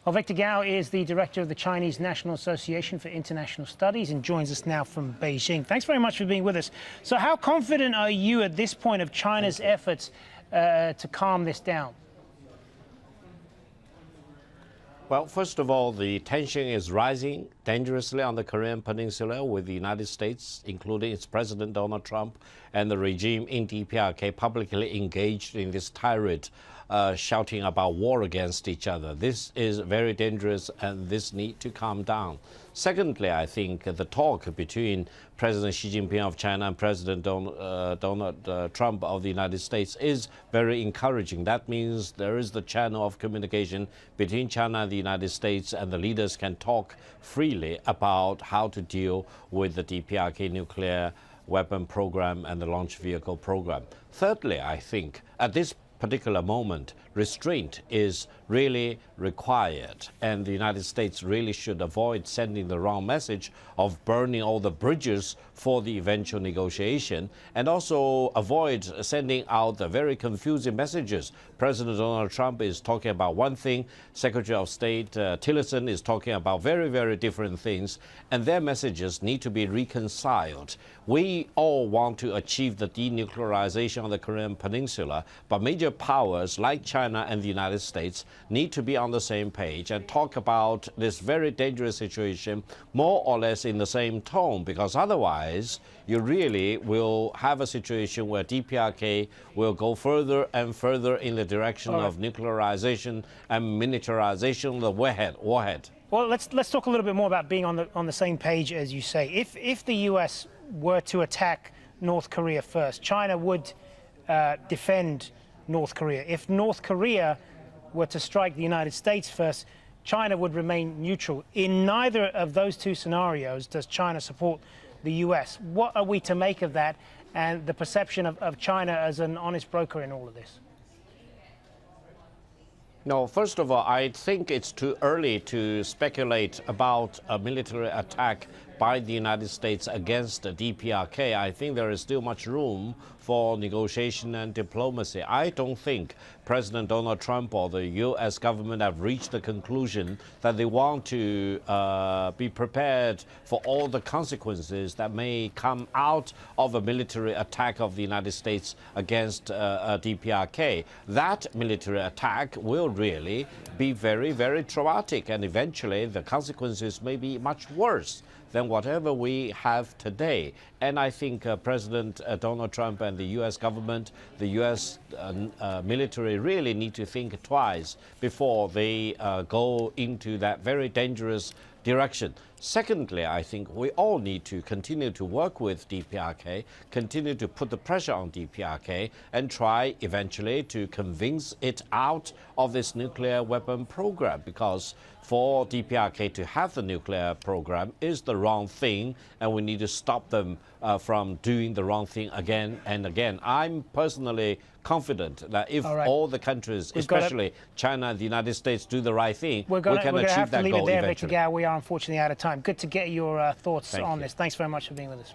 Well, Victor Gao is the director of the Chinese National Association for International Studies and joins us now from Beijing. Thanks very much for being with us. So how confident are you at this point of China's efforts to calm this down? Well, first of all, the tension is rising dangerously on the Korean Peninsula with the United States, including its President Donald Trump and the regime in DPRK publicly engaged in this tirade, shouting about war against each other. This is very dangerous and this needs to calm down. Secondly, I think the talk between President Xi Jinping of China and President Donald Trump of the United States is very encouraging. That means there is the channel of communication between China and the United States, and the leaders can talk freely about how to deal with the DPRK nuclear weapon program and the launch vehicle program. Thirdly, I think at this particular moment, restraint is really required, and the United States really should avoid sending the wrong message of burning all the bridges for the eventual negotiation, and also avoid sending out the very confusing messages. President Donald Trump is talking about one thing, Secretary of State Tillerson is talking about very, very different things, and their messages need to be reconciled. We all want to achieve the denuclearization of the Korean Peninsula, but major powers like China and the United States need to be on the same page and talk about this very dangerous situation more or less in the same tone, because otherwise you really will have a situation where DPRK will go further and further in the direction of nuclearization and militarization of the warhead. Well, let's talk a little bit more about being on the same page, as you say. If the U.S. were to attack North Korea first, China would defend North Korea. If North Korea were to strike the United States first, China would remain neutral. In neither of those two scenarios does China support the U.S. What are we to make of that and the perception of China as an honest broker in all of this? No, first of all, I think it's too early to speculate about a military attack by the United States against the DPRK. I think there is still much room for negotiation and diplomacy. I don't think President Donald Trump or the U.S. government have reached the conclusion that they want to be prepared for all the consequences that may come out of a military attack of the United States against DPRK. That military attack will really be very, very traumatic, and eventually the consequences may be much worse than whatever we have today. And I think President Donald Trump and the U.S. government, the U.S. military really need to think twice before they go into that very dangerous direction. Secondly, I think we all need to continue to work with DPRK, continue to put the pressure on DPRK, and try eventually to convince it out of this nuclear weapon program, because for DPRK to have the nuclear program is the wrong thing, and we need to stop them from doing the wrong thing again and again. I'm personally confident that if all the countries, especially China and the United States, do the right thing, we can achieve that goal eventually. Victor Gao, we are unfortunately out of time. Good to get your thoughts on this. Thanks very much for being with us.